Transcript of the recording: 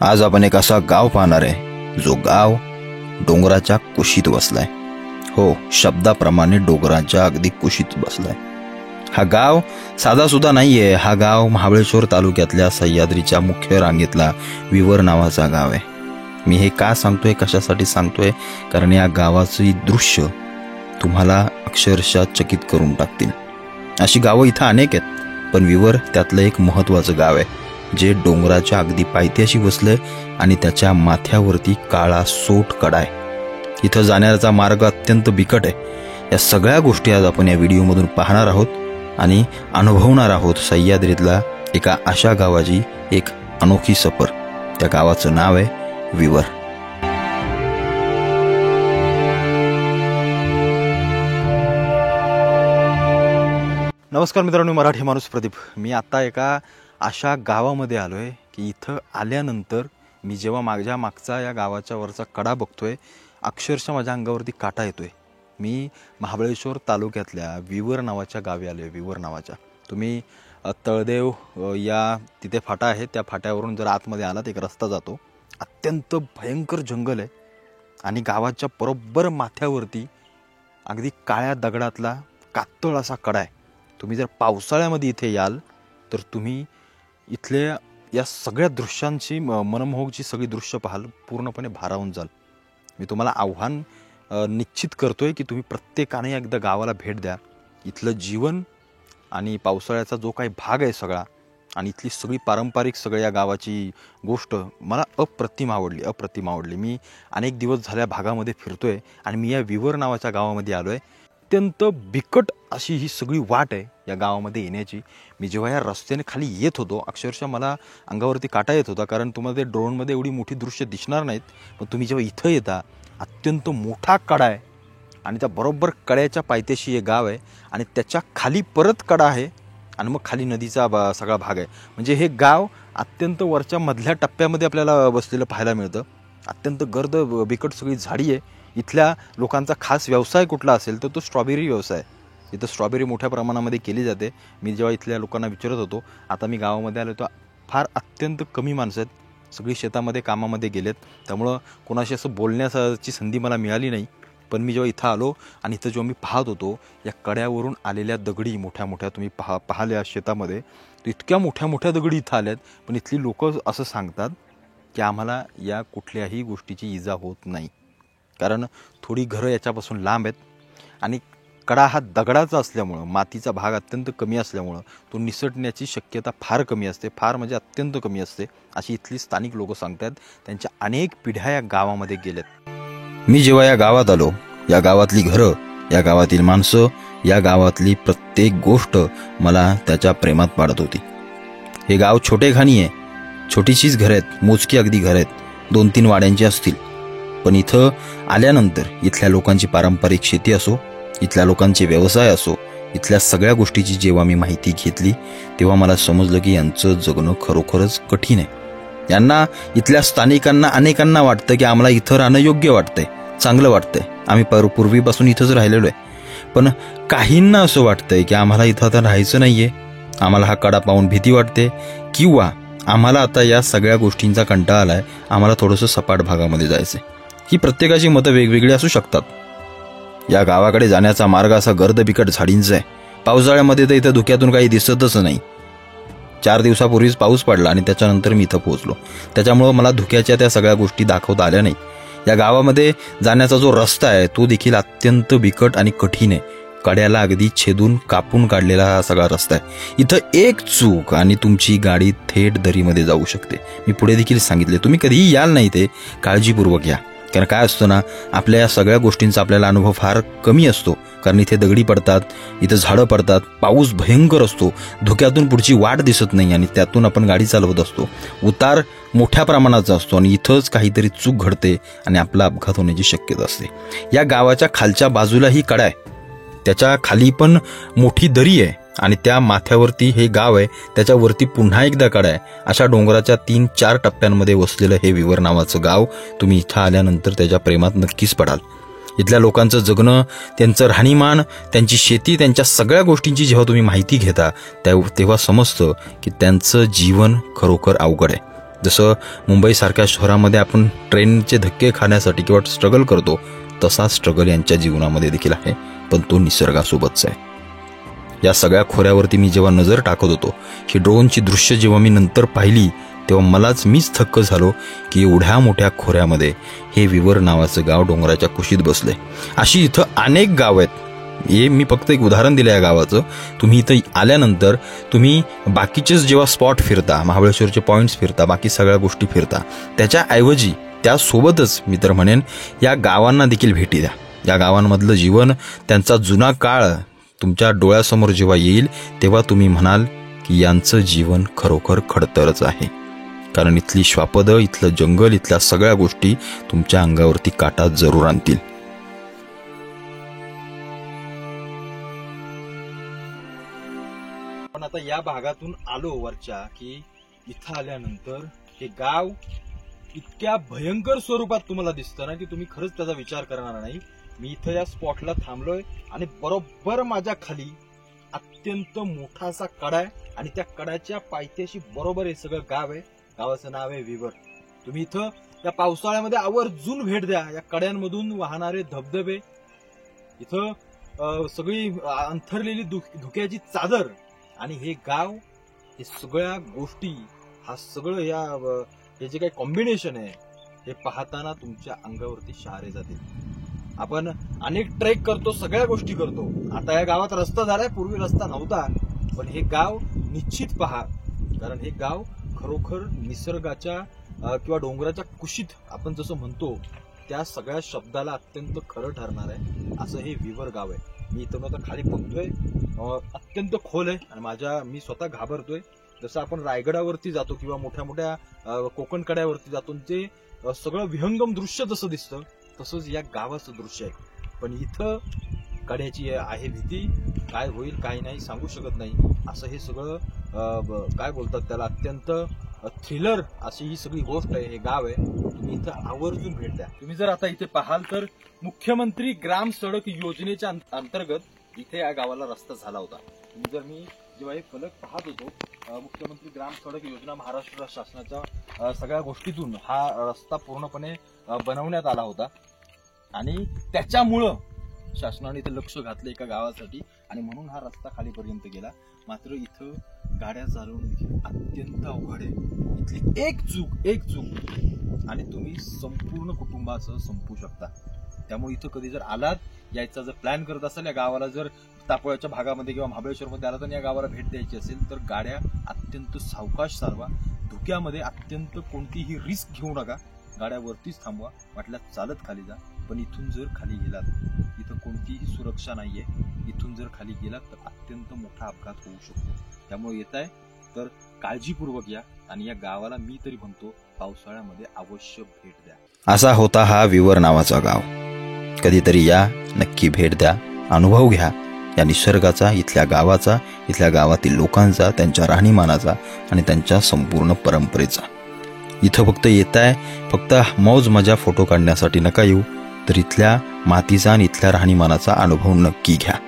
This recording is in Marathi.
आज आपण एक असा गाव पाहणार आहे जो गाव डोंगराच्या कुशीत बसलाय। हो, शब्दाप्रमाणे डोंगराच्या अगदी कुशीत बसलाय। हा गाव साधा सुद्धा नाहीये। हा गाव महाबळेश्वर तालुक्यातल्या सह्याद्रीच्या मुख्य रांगेतला विवर नावाचा गाव आहे। मी हे का सांगतोय, कशासाठी सांगतोय, कारण या गावाची दृश्य तुम्हाला अक्षरशः चकित करून टाकतील। अशी गावं इथं अनेक आहेत, पण विवर त्यातलं एक महत्त्वाचं गाव आहे जे डोंगराच्या अगदी पायथ्याशी बसलंय आणि त्याच्या माथ्यावरती काळा सोट कडा आहे। इथं जाण्याचा मार्ग अत्यंत बिकट आहे। या सगळ्या गोष्टी आज आपण या व्हिडिओमधून पाहणार आहोत आणि अनुभवणार आहोत सह्याद्रीतल्या एका अशा गावाची एक अनोखी सफर। त्या गावाचं नाव आहे विवर। नमस्कार मित्रांनो, मराठी माणूस प्रदीप। मी आता एका अशा गावामध्ये आलोय की इथं आल्यानंतर मी जेव्हा मागचा या गावाच्या वरचा कडा बघतोय, अक्षरशः माझ्या अंगावरती काटा येतोय। मी महाबळेश्वर तालुक्यातल्या विवर नावाच्या गावी आलोय। विवर नावाच्या, तुम्ही तळदेव या तिथे फाटा आहे, त्या फाट्यावरून जर आतमध्ये आलात एक रस्ता जातो। अत्यंत भयंकर जंगल आहे आणि गावाच्या बरोबर माथ्यावरती अगदी काळ्या दगडातला कातळ असा कडा आहे। तुम्ही जर पावसाळ्यामध्ये इथे याल तर तुम्ही इथल्या या सगळ्या दृश्यांची मनमोहकची सगळी दृश्य पाहाल, पूर्णपणे भारावून जाल। मी तुम्हाला आव्हान निश्चित करतोय की तुम्ही प्रत्येकाने एकदा गावाला भेट द्या। इथलं जीवन आणि पावसाळ्याचा जो काही भाग आहे सगळा, आणि इथली सगळी पारंपरिक सगळ्या या गावाची गोष्ट मला अप्रतिम आवडली। मी अनेक दिवस झाल्या भागामध्ये फिरतोय आणि मी या विवर नावाच्या गावामध्ये आलोय। अत्यंत बिकट अशी ही सगळी वाट आहे या गावामध्ये येण्याची। मी जेव्हा या रस्त्याने खाली येत होतो, अक्षरशः मला अंगावरती काटा येत होता, कारण तुम्हाला ते ड्रोनमध्ये एवढी मोठी दृश्य दिसणार नाहीत, पण तुम्ही जेव्हा इथं येता अत्यंत मोठा कडा आहे आणि त्या बरोबर कड्याच्या पायथ्याशी हे गाव आहे आणि त्याच्या खाली परत कडा आहे आणि मग खाली नदीचा सगळा भाग आहे। म्हणजे हे गाव अत्यंत वरच्या मधल्या टप्प्यामध्ये आपल्याला बसलेलं पाहायला मिळतं। अत्यंत गर्द बिकट सगळी झाडी आहे। इथल्या लोकांचा खास व्यवसाय कुठला असेल तर तो स्ट्रॉबेरी व्यवसाय। इथं स्ट्रॉबेरी मोठ्या प्रमाणामध्ये केली जाते। मी जेव्हा इथल्या लोकांना विचारत होतो, आता मी गावामध्ये आलो तर फार अत्यंत कमी माणसं आहेत, सगळी शेतामध्ये कामामध्ये गेलेत, त्यामुळं कोणाशी असं बोलण्याची संधी मला मिळाली नाही। पण मी जेव्हा इथं आलो आणि इथं जेव्हा मी पाहत होतो, या कड्यावरून आलेल्या दगडी मोठ्या मोठ्या तुम्ही पाहिल्या शेतामध्ये, तर इतक्या मोठ्या मोठ्या दगडी इथं आल्यात, पण इथली लोक असं सांगतात की आम्हाला या कुठल्याही गोष्टीची इजा होत नाही, कारण थोडी घरं याच्यापासून लांब आहेत आणि कडा हा दगडाचा असल्यामुळं, मातीचा भाग अत्यंत कमी असल्यामुळं तो निसटण्याची शक्यता फार कमी असते, फार म्हणजे अत्यंत कमी असते, अशी इथली स्थानिक लोक सांगतात। त्यांच्या अनेक पिढ्या या गावामध्ये गेल्यात। मी जेव्हा या गावात आलो, या गावातली घरं, या गावातील माणसं, या गावातली प्रत्येक गोष्ट मला त्याच्या प्रेमात पाडत होती। हे गाव छोटेखानी आहे, छोटीशीच घरं आहेत, मोजकी अगदी घरं आहेत, 2-3 वाड्यांची असतील। पण इथं आल्यानंतर इथल्या लोकांची पारंपरिक शेती असो, इथल्या लोकांचे व्यवसाय असो, इथल्या सगळ्या गोष्टीची जेव्हा मी माहिती घेतली तेव्हा मला समजलं की यांचं जगणं खरोखरच कठीण आहे। यांना, इथल्या स्थानिकांना, अनेकांना वाटतं की आम्हाला इथं राहणं योग्य वाटतंय, चांगलं वाटतंय, आम्ही पूर्वीपासून इथंच राहिलेलो आहे। पण काहींना असं वाटतंय की आम्हाला इथं आता राहायचं नाहीये, आम्हाला हा कडा पाहून भीती वाटते, किंवा आम्हाला आता या सगळ्या गोष्टींचा कंटाळा आलाय, आम्हाला थोडंसं सपाट भागामध्ये जायचंय। ही प्रत्येकाची मतं वेगवेगळी असू शकतात। या गावाकडे जाण्याचा मार्ग असा गर्द बिकट झाडींचा आहे। पावसाळ्यामध्ये तर इथं धुक्यातून काही दिसतच नाही। 4 दिवसापूर्वीच पाऊस पडला आणि त्याच्यानंतर मी इथं पोहोचलो, त्याच्यामुळं मला धुक्याच्या त्या सगळ्या गोष्टी दाखवता आल्या नाही। या गावामध्ये जाण्याचा जो रस्ता आहे तो देखील अत्यंत बिकट आणि कठीण आहे। कड्याला अगदी छेदून कापून काढलेला हा सगळा रस्ता आहे। इथं एक चूक आणि तुमची गाडी थेट दरीमध्ये जाऊ शकते। मी पुढे देखील सांगितले, तुम्ही कधीही याल नाही ते काळजीपूर्वक या, कारण काय असतं ना, आपल्या या सगळ्या गोष्टींचा आपल्याला अनुभव फार कमी असतो, कारण इथे दगडी पडतात, इथं झाडं पडतात, पाऊस भयंकर असतो, धुक्यातून पुढची वाट दिसत नाही आणि त्यातून आपण गाडी चालवत असतो, उतार मोठ्या प्रमाणाचा असतो आणि इथंच काहीतरी चूक घडते आणि आपला अपघात होण्याची शक्यता असते। या गावाच्या खालच्या बाजूला ही कडा आहे, त्याच्या खाली पण मोठी दरी आहे आणि त्या माथ्यावरती हे गाव आहे, त्याच्यावरती पुन्हा एकदा कडा आहे। अशा डोंगराच्या 3-4 टप्प्यांमध्ये वसलेलं हे विवर नावाचं गाव तुम्ही इथं आल्यानंतर त्याच्या प्रेमात नक्कीच पडाल। इथल्या लोकांचं जगणं, त्यांचं राहणीमान, त्यांची शेती, त्यांच्या सगळ्या गोष्टींची जेव्हा तुम्ही माहिती घेता तेव्हा समजतं की त्यांचं जीवन खरोखर अवघड आहे। जसं मुंबईसारख्या शहरामध्ये आपण ट्रेनचे धक्के खाण्यासाठी किंवा स्ट्रगल करतो, तसा स्ट्रगल यांच्या जीवनामध्ये देखील आहे, पण तो निसर्गासोबतचा आहे. या सगळ्या खोऱ्यावरती मी जेव्हा नजर टाकत होतो, ही ड्रोनची दृश्य जेव्हा मी नंतर पाहिली, तेव्हा मीच थक्क झालो की एवढ्या मोठ्या खोऱ्यामध्ये हे विवर नावाचं गाव डोंगराच्या कुशीत बसले. अशी इथं अनेक गाव आहेत. हे मी फक्त एक उदाहरण दिलं या गावाचं. तुम्ही इथं आल्यानंतर तुम्ही बाकीचेच जेव्हा स्पॉट फिरता, महाबळेश्वरचे पॉईंट्स फिरता, बाकी सगळ्या गोष्टी फिरता, त्याच्याऐवजी त्यासोबतच मी तर म्हणेन या गावांना देखील भेटी द्या. या गावांमधलं जीवन, त्यांचा जुना काळ तुमच्या डोळ्यासमोर जेव्हा येईल, तेव्हा तुम्ही म्हणाल की यांचं जीवन खरोखर खडतरच आहे. कारण इथली श्वापदं, इथलं जंगल, इथल्या सगळ्या गोष्टी तुमच्या अंगावरती काटा जरूर आणतील. पण आता या भागातून आलो वरच्या की इथं आल्यानंतर हे गाव इतक्या भयंकर स्वरूपात तुम्हाला दिसतं ना की तुम्ही खरंच त्याचा विचार करणार नाही. मी इथं या स्पॉटला थांबलोय आणि बरोबर माझ्या खाली अत्यंत मोठासा कडा आहे आणि त्या कडाच्या पायथ्याशी बरोबर हे सगळं गाव आहे. गावाचं नाव आहे विवर. तुम्ही इथं या पावसाळ्यामध्ये आवर्जून भेट द्या. या कड्यांमधून वाहणारे धबधबे, इथं सगळी अंथरलेली धुक्याची चादर आणि हे गाव, हे सगळ्या गोष्टी, हा सगळं हे जे काही कॉम्बिनेशन आहे, हे पाहताना तुमच्या अंगावरती शहारे जातील. आपण अनेक ट्रेक करतो, सगळ्या गोष्टी करतो. आता या गावात रस्ता झालाय, पूर्वी रस्ता नव्हता. पण हे गाव निश्चित पहा, कारण हे गाव खरोखर निसर्गाच्या किंवा डोंगराच्या कुशीत आपण जसं म्हणतो त्या सगळ्या शब्दाला अत्यंत खरं ठरणार आहे. असं हे विवर गाव आहे. मी इथून आता खाली बघतोय, अत्यंत खोल आहे आणि मी स्वतः घाबरतोय. जसं आपण रायगडावरती जातो किंवा मोठ्या मोठ्या कोकण कड्यावरती जातो, ते सगळं विहंगम दृश्य जसं दिसतं, तसंच या गावाचं दृश्य आहे. पण इथं कड्याची आहे भीती. काय होईल काय नाही सांगू शकत नाही. असं हे सगळं काय बोलतात त्याला, अत्यंत थ्रिलर अशी ही सगळी गोष्ट आहे. हे गाव आहे. तुम्ही इथं आवर्जून भेट द्या. तुम्ही जर आता इथे पाहाल तर मुख्यमंत्री ग्राम सडक योजनेच्या अंतर्गत इथे या गावाला रस्ता झाला होता. मी जेव्हा हे फलक पाहत होतो, मुख्यमंत्री ग्राम सडक योजना महाराष्ट्र शासनाच्या सगळ्या गोष्टीतून हा रस्ता पूर्णपणे बनवण्यात आला होता आणि त्याच्यामुळं शासनाने इथे लक्ष घातलं एका गावासाठी आणि म्हणून हा रस्ता खालीपर्यंत गेला. मात्र इथं गाड्या चालवणं अत्यंत अवघड आहे. इथली एक चूक आणि तुम्ही संपूर्ण कुटुंबासह संपू शकता. त्यामुळे इथं कधी जर आलात, यायचा जर प्लॅन करत असाल, या गावाला जर तापोळ्याच्या भागामध्ये किंवा महाबळेश्वरमध्ये आला तर या गावाला भेट द्यायची असेल तर गाड्या अत्यंत सावकाश चालवा. धुक्यामध्ये अत्यंत कोणतीही रिस्क घेऊ नका. गाड्या वरतीच थांबवा, वाटल्यास चालत खाली जा. पण इथून जर खाली गेलात, इथं कोणतीही सुरक्षा नाहीये. इथून जर खाली गेलात तर अत्यंत मोठा अपघात होऊ शकतो. त्यामुळे येत आहे तर काळजीपूर्वक या आणि या गावाला मी तरी म्हणतो पावसाळ्यामध्ये अवश्य भेट द्या. असा होता हा विवर नावाचा गाव. कधीतरी या, नक्की भेट द्या, अनुभव घ्या या निसर्गाचा, इथल्या गावाचा, इथल्या गावातील लोकांचा, त्यांच्या राहणीमानाचा आणि त्यांच्या संपूर्ण परंपरेचा. इथं फक्त येताय, फक्त मौज मजा फोटो काढण्यासाठी नका येऊ, तर इथल्या मातीचा आणि इथल्या राहणीमानाचा अनुभव नक्की घ्या.